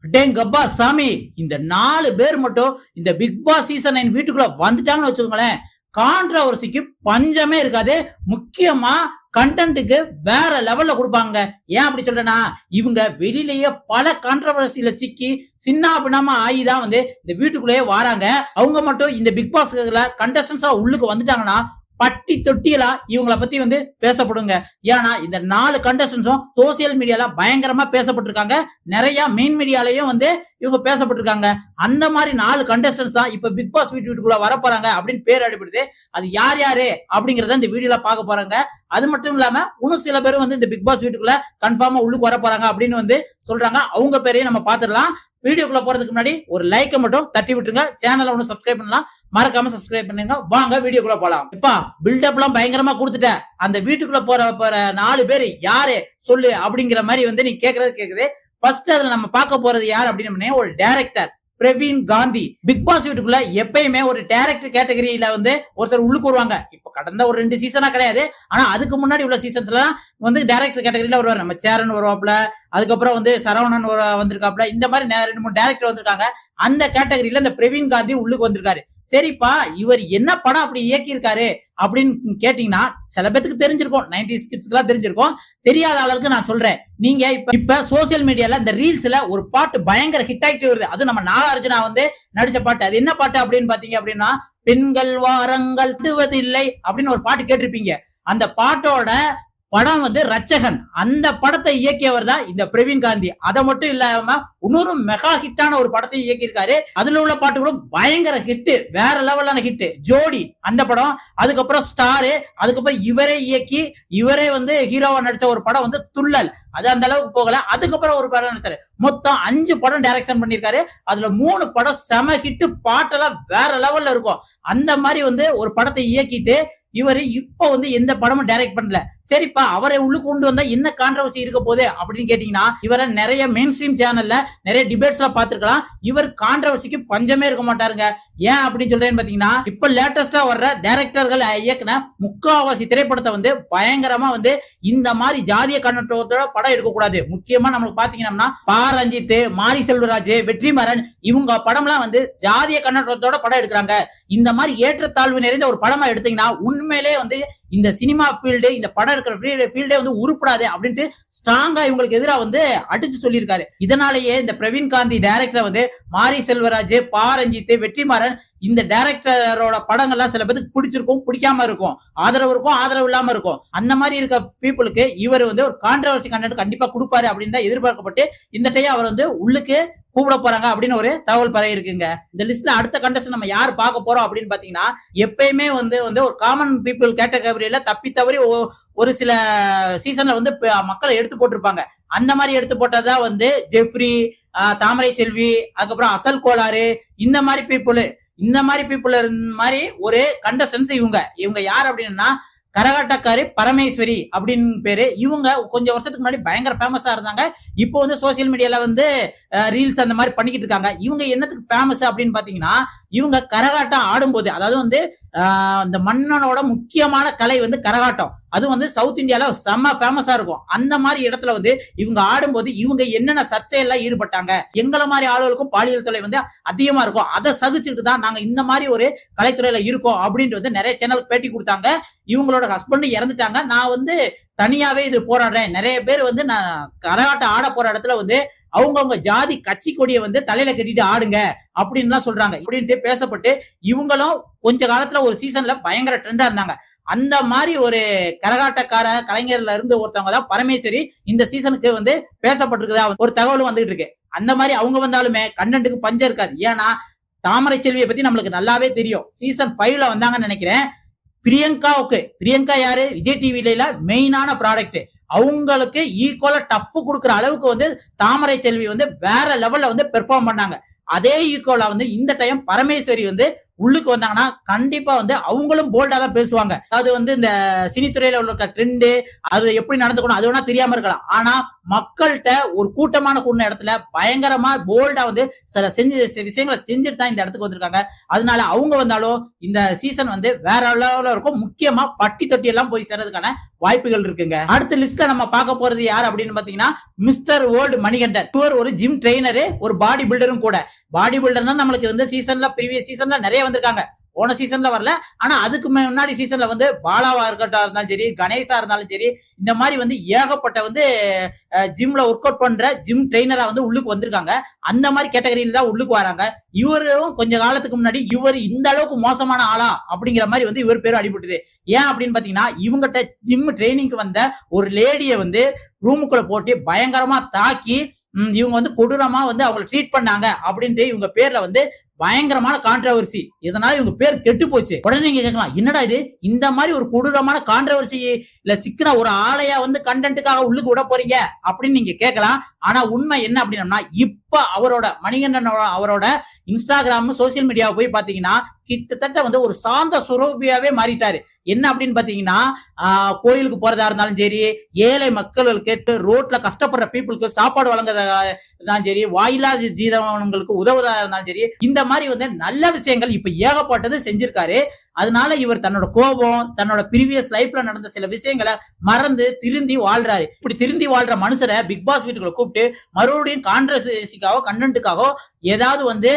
டேங்கப்பா சாமி, இந்த 4 பேர் மட்டும் இந்த பிக் பாஸ் சீசன் 9 வீட்டுக்குள்ள வந்துட்டாங்கன்னு வச்சுக்கோங்களேன், கான்ட்ரவர்சிக்கு பஞ்சமே இருக்காது. முக்கியமா கண்டென்ட்டுக்கு வேற லெவல்ல கொடுப்பாங்க. ஏன் அப்படி சொல்றேன்னா, இவங்க வெளியிலேயே பல கான்ட்ரவர்சியில சிக்கி சின்ன பின்னமா ஆகிதான் வந்து இந்த வீட்டுக்குள்ளேயே வராங்க. அவங்க மட்டும் இந்த பிக் பாஸ் கண்டஸ்டன்ஸா உள்ளுக்கு வந்துட்டாங்கன்னா பட்டி தொட்டியலா இவங்கள பத்தி வந்து பேசப்படுங்க. ஏன்னா இந்த 4 கண்டஸ்டன்ஸும் சோசியல் மீடியால பயங்கரமா பேசப்பட்டிருக்காங்க. நிறைய மெயின் மீடியாலையும் வந்து இவங்க பேசப்பட்டிருக்காங்க. அந்த மாதிரி 4 கண்டஸ்டன்ஸ் தான் இப்ப பிக் பாஸ் வீட்டுக்குள்ள வர போறாங்க அப்படின்னு பேர் அடிபடுது. அது யார் யாரு அப்படிங்கறத இந்த வீடியோல பார்க்க போறாங்க. அது மட்டும் இல்லாம இன்னும் சில பேர் வந்து இந்த பிக் பாஸ் வீட்டுக்குள்ள கன்ஃபார்மா உள்ளுக்கு வர போறாங்க அப்படின்னு வந்து சொல்றாங்க. அவங்க பேரையும் நம்ம பாத்துடலாம். வீடியோக்குள்ள போறதுக்கு முன்னாடி ஒரு லைக்கை மட்டும் தட்டி விட்டுருங்க. சேனலை ஒன்னும் சப்ஸ்கிரைப் பண்ணலாம், மறக்காம சப்ஸ்கிரைப் பண்ணுங்க. வாங்க வீடியோக்குள்ள போலாம். இப்ப பில்டப் எல்லாம் பயங்கரமா கொடுத்துட்டேன். அந்த வீட்டுக்குள்ள போற 4 பேரு யாரு சொல்லு அப்படிங்கிற மாதிரி வந்து நீ கேக்குறது. ஃபர்ஸ்ட் அதுல நம்ம பார்க்க போறது யார் அப்படின்னு ஒரு director Praveen Gandhi. Bigg Boss வீட்டுக்குள்ள எப்பயுமே ஒரு டைரக்டர் கேட்டகரியில வந்து ஒருத்தர் உள்ளுக்கு வருவாங்க. இப்ப கடந்த ஒரு 2 சீசனா கிடையாது, ஆனா அதுக்கு முன்னாடி உள்ள சீசன்ஸ்ல வந்து டைரக்டர் கேட்டகரியில வருவார். நம்ம சேரன் வருவாப்ல, அதுக்கப்புறம் வந்து சரவணன் வந்திருக்காப்ல. இந்த மாதிரி 2-3 டைரக்டர் வந்திருக்காங்க. அந்த கேட்டகரியில இந்த பிரவீன் காந்தி உள்ளுக்கு வந்திருக்காரு. சரிப்பா, இவர் என்ன படம் அப்படி இயக்கி இருக்காரு அப்படின்னு கேட்டீங்கன்னா சில பேருக்கு தெரிஞ்சிருக்கும், 90s கிட்ஸ்க்கு எல்லாம் தெரிஞ்சிருக்கும். தெரியாத அளவுக்கு நான் சொல்றேன். நீங்க இப்ப சோசியல் மீடியால இந்த ரீல்ஸ்ல ஒரு பாட்டு பயங்கர ஹிட் ஆகிட்டு வருது. அது நம்ம நாகார்ஜுனா வந்து நடிச்ச பாட்டு. அது என்ன பாட்டு அப்படின்னு பாத்தீங்க அப்படின்னா, பெண்கள் வாரங்கள் இல்லை அப்படின்னு ஒரு பாட்டு கேட்டிருப்பீங்க. அந்த பாட்டோட படம் வந்து ரச்சகன். அந்த படத்தை இயக்கியவர் தான் இந்த பிரவீன் காந்தி. அதை மட்டும் இல்லாம இன்னொரு மெகா ஹிட்டான ஒரு படத்தையும் இயக்கியிருக்காரு. அதுல உள்ள பாட்டுகளும் பயங்கர ஹிட், வேற லெவலான ஹிட். ஜோடி அந்த படம், அதுக்கப்புறம் ஸ்டாரு, அதுக்கப்புறம் இவரே இயக்கி இவரே வந்து ஹீரோவா நடிச்ச ஒரு படம் வந்து துள்ளல். அது அந்த அளவுக்கு போகல. அதுக்கப்புறம் ஒரு படம் நடிச்சாரு. மொத்தம் 5 படம் டைரக்ஷன் பண்ணிருக்காரு. அதுல 3 படம் செம ஹிட், பாட்டெல்லாம் வேற லெவல்ல இருக்கும். அந்த மாதிரி வந்து ஒரு படத்தை இயக்கிட்டு இவரு இப்ப வந்து எந்த படமும் டைரக்ட் பண்ணல. சரிப்பா, அவரை உள்ள கொண்டு வந்தா என்ன கான்ட்ரவர்சி இருக்க போகுது அப்படின்னு கேட்டீங்கன்னா, இவரை நிறைய மெயின் ஸ்ட்ரீம் சேனல்ல நிறைய டிபேட்ஸ்ல பாத்துருக்கலாம். இவர் கான்ட்ரவர்சிக்கு பஞ்சமே இருக்க மாட்டாருங்க. ஏன் அப்படின்னு சொல்றேன்னு பாத்தீங்கன்னா, இப்ப லேட்டஸ்டா வர்ற டைரக்டர்கள் இயக்குன முக்காவாசி திரைப்படத்தை வந்து பயங்கரமா வந்து இந்த மாதிரி ஜாதிய கண்ணோட்டத்தோட படம் எடுக்கக்கூடாது. முக்கியமா நம்மளுக்கு பாத்தீங்கன்னா ரஞ்சித், மாரி செல்வராஜ், வெற்றிமாறன் இவங்க படம்லாம் வந்து ஜாதிய கண்ணோட்டத்தோட படம் எடுக்கிறாங்க. இந்த மாதிரி ஏற்றத்தாழ்வு நிறைந்த ஒரு படமா எடுத்தீங்கன்னா உண்மையிலே வந்து இந்த சினிமா ஃபீல்டு, இந்த படம் இருக்கிற ஃபீல்டே வந்து உருப்படாது அப்படின்ட்டு ஸ்ட்ராங்கா இவங்களுக்கு எதிராக வந்து அடிச்சு சொல்லியிருக்காரு. இதனாலேயே இந்த பிரவீன் காந்தி டைரக்டர் வந்து மாரி செல்வராஜ், ரஞ்சித், வெற்றிமாறன் இந்த டைரக்டரோட படங்கள்லாம் சில பேருக்கு பிடிச்சிருக்கும், பிடிக்காம இருக்கும், ஆதரவு இருக்கும், ஆதரவு இல்லாம இருக்கும். அந்த மாதிரி இருக்க பீப்புளுக்கு இவர் வந்து ஒரு கான்ட்ரவர்சி கண்டென்ட் கண்டிப்பா கொடுப்பாரு அப்படின்னு தான் எதிர்பார்க்கப்பட்டு இந்த டைம் அவர் வந்து உள்ளுக்கு கூப்பிட போறாங்க அப்படின்னு ஒரு தகவல் பரவி இருக்குங்க. இந்த லிஸ்ட்ல அடுத்த கண்டஸ்ட் நம்ம யார் பார்க்க போறோம் அப்படின்னு பாத்தீங்கன்னா, எப்பயுமே வந்து ஒரு காமன் பீப்புள் கேட்டகரியில தப்பி தவறி ஒரு சில சீசன்ல வந்து மக்களை எடுத்து போட்டிருப்பாங்க. அந்த மாதிரி எடுத்து போட்டதா வந்து ஜெஃப்ரி, தாமரை செல்வி, அதுக்கப்புறம் அசல் கோளாறு, இந்த மாதிரி பீப்புள் மாதிரி ஒரு கண்டஸ்டன்ஸ் இவங்க யார் அப்படின்னா கரகாட்டக்காரி பரமேஸ்வரி அப்படின்னு பேரு. இவங்க கொஞ்சம் வருஷத்துக்கு முன்னாடி பயங்கர ஃபேமஸா இருந்தாங்க. இப்போ வந்து சோசியல் மீடியால வந்து ரீல்ஸ் அந்த மாதிரி பண்ணிக்கிட்டு இருக்காங்க. இவங்க என்னத்துக்கு ஃபேமஸ் அப்படின்னு பாத்தீங்கன்னா, இவங்க கரகாட்டம் ஆடும்போது, அதாவது வந்து இந்த மன்னனோட முக்கியமான கலை வந்து கரகாட்டம். அது வந்து சவுத் இந்தியால செம்ம ஃபேமஸா இருக்கும். அந்த மாதிரி இடத்துல வந்து இவங்க ஆடும்போது இவங்க என்னென்ன சர்ச்சையெல்லாம் ஈடுபட்டாங்க, எங்களை மாதிரி ஆளுகளுக்கும் பாலியல் தொலை வந்து அதிகமா இருக்கும். அதை சகிச்சுட்டு தான் நாங்க இந்த மாதிரி ஒரு கலைத்துறையில இருக்கோம் அப்படின்ட்டு வந்து நிறைய சேனலுக்கு பேட்டி கொடுத்தாங்க. இவங்களோட ஹஸ்பண்ட் இறந்துட்டாங்க. நான் வந்து தனியாவே இது போராடுறேன். நிறைய பேர் வந்து நான் கரகாட்டம் ஆட போற இடத்துல வந்து அவங்கவுங்க ஜாதி கட்சி கொடியை வந்து தலையில கட்டிட்டு ஆடுங்க அப்படின்னு சொல்றாங்க. இப்படின்ட்டு பேசப்பட்டு இவங்களும் கொஞ்ச காலத்துல ஒரு சீசன்ல பயங்கர ட்ரெண்டா இருந்தாங்க. அந்த மாதிரி ஒரு கரகாட்டக்கார கலைஞர்ல இருந்து ஒருத்தவங்க தான் பரமேஸ்வரி இந்த சீசனுக்கு வந்து பேசப்பட்டிருக்குதா ஒரு தகவலும் வந்துகிட்டு இருக்கு. அந்த மாதிரி அவங்க வந்தாலுமே கண்டென்ட்டுக்கு பஞ்சம் இருக்காது. ஏன்னா தாமரை செல்வியை பத்தி நம்மளுக்கு நல்லாவே தெரியும். சீசன் 5ல வந்தாங்கன்னு நினைக்கிறேன். பிரியங்கா யாரு, விஜய் டிவில மெயினான ப்ராடக்ட். அவங்களுக்கு ஈக்குவலா டஃப் கொடுக்குற அளவுக்கு வந்து தாமரை செல்வி வந்து வேற லெவல்ல வந்து பெர்ஃபார்ம் பண்ணாங்க. அதே ஈக்குவலா வந்து இந்த டைம் பரமேஸ்வரி வந்து உள்ளுக்கு வந்தாங்கன்னா கண்டிப்பா வந்து அவங்களும் போல்டா தான் பேசுவாங்க. அது வந்து இந்த சினித்துறையில உள்ள ட்ரெண்ட் அது எப்படி நடந்துக்கணும் அது வேணா தெரியாம இருக்கலாம். ஆனா மக்கள்கிட்ட ஒரு கூட்டமான கூடின இடத்துல பயங்கரமா போல்டா வந்து சில விஷயங்களை செஞ்சுட்டு தான் இந்த இடத்துக்கு வந்திருக்காங்க. அதனால அவங்க வந்தாலும் இந்த சீசன் வந்து வேற லெவல்ல இருக்கும். முக்கியமா பட்டி தொட்டி எல்லாம் போய் சேர்றதுக்கான வாய்ப்புகள் இருக்குங்க. அடுத்த லிஸ்ட்ல நம்ம பார்க்க போறது யார் அப்படின்னு பாத்தீங்கன்னா மிஸ்டர் வேர்ல்ட் மணிகண்டன். இவர் ஒரு ஜிம் ட்ரெயினரு, ஒரு பாடி பில்டரும் கூட. பாடி பில்டர்னா நம்மளுக்கு வந்து சீசன்ல ப்ரீவியஸ் சீசன்ல நிறைய வந்திருக்காங்க. போன சீசன்ல வரல. ஆனா அதுக்கு முன்னாடி சீசன்ல வந்து பாலாவா இருக்கட்டும் இருந்தாலும் சரி, கணேசா இருந்தாலும் சரி, இந்த மாதிரி வந்து ஏகப்பட்ட வந்து ஜிம்ல ஒர்க் அவுட் பண்ற ஜிம் ட்ரெயினரா வந்து உள்ளுக்கு வந்திருக்காங்க. அந்த மாதிரி கேட்டகரியில தான் உள்ளுக்கு வராங்க. இவரும் கொஞ்ச காலத்துக்கு முன்னாடி இவர் இந்த அளவுக்கு மோசமான ஆளா அப்படிங்கிற மாதிரி வந்து இவர் பேரும் அடிபட்டுது. ஏன் அப்படின்னு பாத்தீங்கன்னா இவங்கிட்ட ஜிம் ட்ரைனிங்க்கு வந்த ஒரு லேடியை வந்து ரூமுக்குள்ள போட்டு பயங்கரமா தாக்கி இவங்க வந்து கொடூரமா வந்து அவங்களை ட்ரீட் பண்ணாங்க அப்படின்ட்டு இவங்க பேர்ல வந்து பயங்கரமான கான்ட்ரவர்சி. இதனால இவங்க பேர் கெட்டு போச்சு. உடனே நீங்க கேட்கலாம், என்னடா இது இந்த மாதிரி ஒரு கொடூரமான கான்ட்ரவர்சியில சிக்கின ஒரு ஆளையா வந்து கண்டென்ட்டுக்காக உள்ளுக்கு விட போறீங்க அப்படின்னு நீங்க கேட்கலாம். ஆனா உண்மை என்ன அப்படின்னா இப்ப அவரோட மணிகண்டன் அவரோட இன்ஸ்டாகிராம் சோசியல் மீடியாவை போய் பாத்தீங்கன்னா கிட்டத்தட்ட வந்து ஒரு சாந்த சுரூபியாவே மாறிட்டாரு. என்ன அப்படின்னு பாத்தீங்கன்னா கோயிலுக்கு போறதா இருந்தாலும் சரி, ஏழை மக்களுக்கு ரோட்ல கஷ்டப்படுற பீப்புளுக்கு சாப்பாடு வழங்குறதா இருந்தாலும் சரி, வாயிலா ஜீவனங்களுக்கு உதவுறதா இருந்தாலும் சரி, இந்த மாதிரி வந்து நல்ல விஷயங்கள் இப்ப ஏகப்பட்டது செஞ்சிருக்காரு. அதனால இவர் தன்னோட கோபம், தன்னோட ப்ரீவியஸ் லைஃப்ல நடந்த சில விஷயங்களை மறந்து திருந்தி வாழ்றாரு. இப்படி திருந்தி வாழ்ற மனுஷரை பிக் பாஸ் வீட்டுக்குள்ள கூப்பிட்டு மறுபடியும் கான்ட்ரவர்சிக்காக கண்டென்ட்டுக்காக ஏதாவது வந்து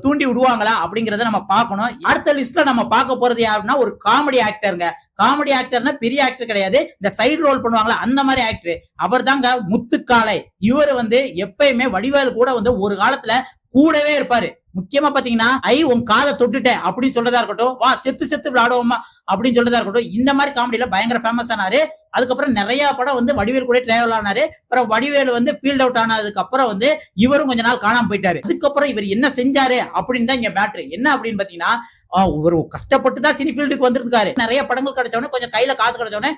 தூண்டி விடுவாங்களா அப்படிங்கறத நம்ம பார்க்கணும். அடுத்த லிஸ்ட்ல நம்ம பார்க்க போறது யாருன்னா ஒரு காமெடி ஆக்டருங்க. காமெடி ஆக்டர்னா பெரிய ஆக்டர் கிடையாது, இந்த சைடு ரோல் பண்ணுவாங்களா அந்த மாதிரி ஆக்டர். அவர் தாங்க முத்துக்காளை. இவர் வந்து எப்பயுமே வடிவேலு கூட வந்து ஒரு காலத்துல கூடவே இருப்பாரு. முக்கியமா பாத்தீங்கன்னா உன் காதை தொட்டுட்டேன் அப்படின்னு சொல்றதா இருக்கட்டும், வா செத்து செத்து விளையாடுவோமா அப்படின்னு சொல்றதா இருக்கட்டும், இந்த மாதிரி காமெடியில பயங்கர ஃபேமஸ் ஆனாரு. அதுக்கப்புறம் நிறைய படம் வந்து வடிவேல் கூட டிராவல் ஆனாரு. அப்புறம் வடிவேல் வந்து ஃபீல்ட் அவுட் ஆனதுக்கு அப்புறம் வந்து இவரும் கொஞ்ச நாள் காணாம போயிட்டாரு. அதுக்கப்புறம் இவர் என்ன செஞ்சாரு அப்படின்னு தான் இங்க மேட்ரு. என்ன அப்படின்னு பாத்தீங்கன்னா ஒரு கஷ்டப்பட்டு தான் சினி ஃபீல்டுக்கு வந்திருக்காரு. நிறைய படங்கள் கிடைச்சவொடனே கொஞ்சம் கையில காசு கிடைச்சவொடனே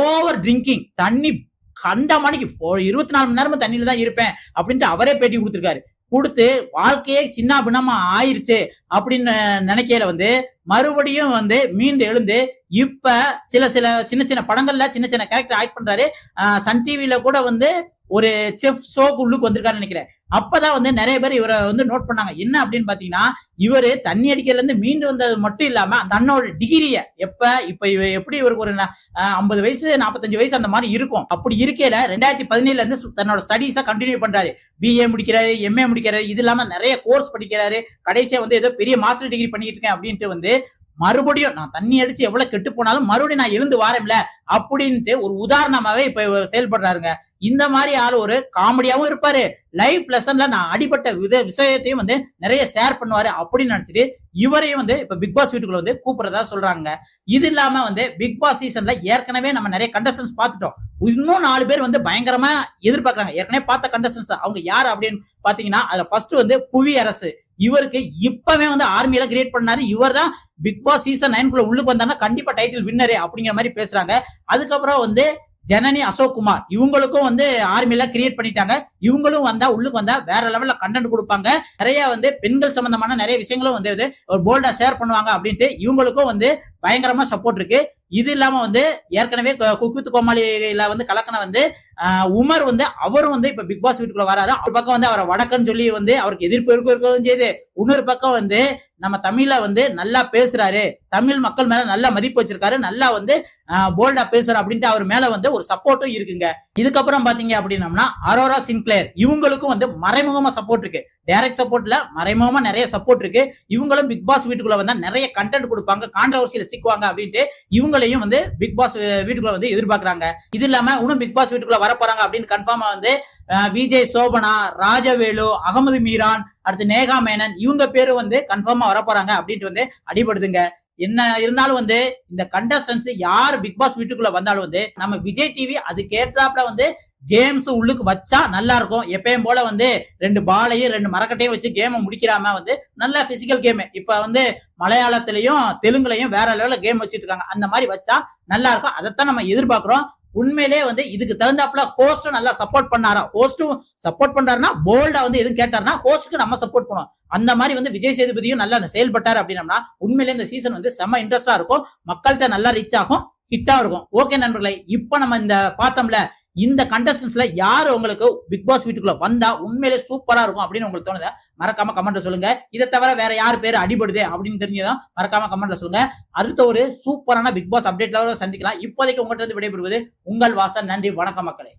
ஓவர் ட்ரிங்கிங், தண்ணி கண்ட மணிக்கு 24 மணி நேரமும் தண்ணியில தான் இருப்பேன் அப்படின்ட்டு அவரே பேட்டி கொடுத்திருக்காரு. கொடுத்து வாழ்க்கையே சின்ன பின்னமா ஆயிருச்சு அப்படின்னு நினைக்கையில வந்து மறுபடியும் வந்து மீண்டு எழுந்து இப்ப சில சின்ன சின்ன படங்கள்ல சின்ன சின்ன கேரக்டர் ஆக்ட் பண்றாரு. சன் டிவில கூட வந்து ஒரு செஃப் ஷோக்கு உள்ளுக்கு வந்திருக்காருன்னு நினைக்கிறேன். அப்பதான் வந்து நிறைய பேர் இவரை வந்து நோட் பண்ணாங்க. என்ன அப்படின்னு பாத்தீங்கன்னா இவரு தண்ணி அடிக்கிறதுல இருந்து மீண்டு வந்தது மட்டும் இல்லாம தன்னோட டிகிரிய இப்ப எப்படி இவருக்கு ஒரு 50 வயசு 45 வயசு அந்த மாதிரி இருக்கும். அப்படி இருக்கையில 2017 இருந்து தன்னோட ஸ்டடீஸா கண்டினியூ பண்றாரு. பிஏ முடிக்கிறாரு, எம்ஏ முடிக்கிறாரு, இது இல்லாம நிறைய கோர்ஸ் படிக்கிறாரு. கடைசியா வந்து ஏதோ பெரிய மாஸ்டர் டிகிரி பண்ணிட்டு இருக்கேன் அப்படின்ட்டு வந்து மறுபடியும் நான் தண்ணி அடிச்சு எவ்வளவு கெட்டு போனாலும் மறுபடியும் நான் எழுந்து வாரேன்ல அப்படின்ட்டு ஒரு உதாரணமாவே இப்ப இவர் செயல்படுறாருங்க. இந்த மாதிரி ஆள் ஒரு காமெடியாவும் இருப்பாரு, லைஃப் லெசன்ல நான் அடிபட்ட விஷயத்தையும் வந்து நிறைய ஷேர் பண்ணுவாரு அப்படின்னு நினைச்சிட்டு இவரையும் வந்து இப்ப பிக் பாஸ் வீட்டுக்குள்ள வந்து கூப்பிடுறதா சொல்றாங்க. இது இல்லாம வந்து பிக் பாஸ் சீசன்ல ஏற்கனவே நம்ம நிறைய கண்டஸ்டன்ஸ் பார்த்துட்டோம். இன்னும் 4 பேர் வந்து பயங்கரமா எதிர்பார்க்கறாங்க. ஏற்கனவே பார்த்த கண்டஸ்டன்ஸ் அவங்க யார் அப்படின்னு பாத்தீங்கன்னா அதுல ஃபர்ஸ்ட் வந்து புவி அரசு. இவருக்கு இப்பவே வந்து ஆர்மியில கிரியேட் பண்ணாரு. இவர் தான் பிக் பாஸ் சீசன் 9 உள்ளுக்கு வந்தாங்கன்னா கண்டிப்பா டைட்டில் வின்னரு அப்படிங்கிற மாதிரி பேசுறாங்க. அதுக்கப்புறம் வந்து ஜனனி அசோக்குமார் இவங்களுக்கும் வந்து ஆர்மில கிரியேட் பண்ணிட்டாங்க. இவங்களும் வந்தா உள்ளுக்கு வந்தா வேற லெவல்ல கண்டென்ட் கொடுப்பாங்க. நிறைய வந்து பெண்கள் சம்பந்தமான நிறைய விஷயங்களும் வந்து ஒரு போல்டா ஷேர் பண்ணுவாங்க அப்படின்ட்டு இவங்களுக்கும் வந்து பயங்கரமா சப்போர்ட் இருக்கு. இது இல்லாம வந்து ஏற்கனவே குக்குத்து கோமாளியில வந்து கலக்கன வந்து உமர் வந்து அவரும் வந்து இப்ப பிக் பாஸ் வீட்டுக்குள்ள வராரு. ஒரு பக்கம் வந்து அவரை வடக்கன்னு சொல்லி வந்து அவருக்கு எதிர்ப்பு இருக்கவும் செய்யுது. இன்னொரு பக்கம் வந்து நம்ம தமிழ்ல வந்து நல்லா பேசுறாரு, தமிழ் மக்கள் மேல நல்ல மதிப்பு வச்சிருக்காரு, நல்லா வந்து போல்டா பேசுறாரு அப்படின்ட்டு அவர் மேல வந்து ஒரு சப்போர்ட்டும் இருக்குங்க. இதுக்கப்புறம் பாத்தீங்க அப்படின்னம்னா அரோரா சின்க்ளேர் இவங்களுக்கும் வந்து மறைமுகமா சப்போர்ட் இருக்கு. டைரக்ட் சப்போர்ட்ல மறைமுகமா நிறைய சப்போர்ட் இருக்கு. இவங்களும் பிக் பாஸ் வீட்டுக்குள்ள வந்தா நிறைய கண்டென்ட் கொடுப்பாங்க, கான்ட்ரவர்சியில சிக்குவாங்க அப்படின்ட்டு இவங்களையும் வந்து பிக் பாஸ் வீட்டுக்குள்ள வந்து எதிர்பார்க்கறாங்க. இது இல்லாம இன்னும் பிக் பாஸ் வீட்டுக்குள்ள வர போறாங்க அப்படின்னு கன்ஃபார்மா வந்து விஜய் சோபனா, ராஜவேலு, அகமது மீரான், அடுத்து நேகா மேனன் இவங்க பேரு வந்து கன்ஃபார்மா வர போறாங்க அப்படின்ட்டு வந்து அடிபடுதுங்க. என்ன இருந்தாலும் வந்து இந்த கண்டஸ்டன்ஸ் யார் பிக் பாஸ் வீட்டுக்குள்ள வந்தாலும் வந்து நம்ம விஜய் டிவி அதுக்கு ஏற்றாப்புல வந்து கேம்ஸ் உள்ளுக்கு வச்சா நல்லா இருக்கும். எப்பயும் போல வந்து 2 பாலையும் 2 மரக்கட்டையும் வச்சு கேமை முடிக்கிறாம வந்து நல்ல பிசிக்கல் கேம் இப்ப வந்து மலையாளத்திலையும் தெலுங்குலையும் வேற லெவல்ல கேம் வச்சிட்டு இருக்காங்க. அந்த மாதிரி வச்சா நல்லா இருக்கும். அதைத்தான் நம்ம எதிர்பார்க்கிறோம். உண்மையிலே வந்து இதுக்கு தகுந்தாப்புல ஹோஸ்டும் நல்லா சப்போர்ட் பண்ணாரா, ஹோஸ்டும் சப்போர்ட் பண்றாருன்னா போல்டா வந்து எதுவும் கேட்டாருன்னா ஹோஸ்டுக்கு நம்ம சப்போர்ட் பண்ணுவோம். அந்த மாதிரி வந்து விஜய் சேதுபதியும் நல்லா செயல்பட்டாரு அப்படின்னா உண்மையிலே இந்த சீசன் வந்து செம்ம இன்ட்ரெஸ்டா இருக்கும், மக்கள்கிட்ட நல்லா ரீச் ஆகும், ஹிட்டா இருக்கும். ஓகே நண்பர்களே, இப்ப நம்ம இந்த பார்த்தோம்ல இந்த கண்டஸ்டன்ஸ்ல யாரு உங்களுக்கு பிக் பாஸ் வீட்டுக்குள்ள வந்தா உண்மையிலே சூப்பரா இருக்கும் அப்படின்னு உங்களுக்கு தோணுதா மறக்காம கமெண்ட்ல சொல்லுங்க. இதை தவிர வேற யார் பேர் அடிபடுது அப்படின்னு தெரிஞ்சதும் மறக்காம கமெண்ட்ல சொல்லுங்க. அடுத்த ஒரு சூப்பரான பிக் பாஸ் அப்டேட்ல சந்திக்கலாம். இப்போதைக்கு உங்கள்கிட்ட இருந்து விடைபெறுவது உங்கள் வாசன். நன்றி, வணக்கம் மக்களே.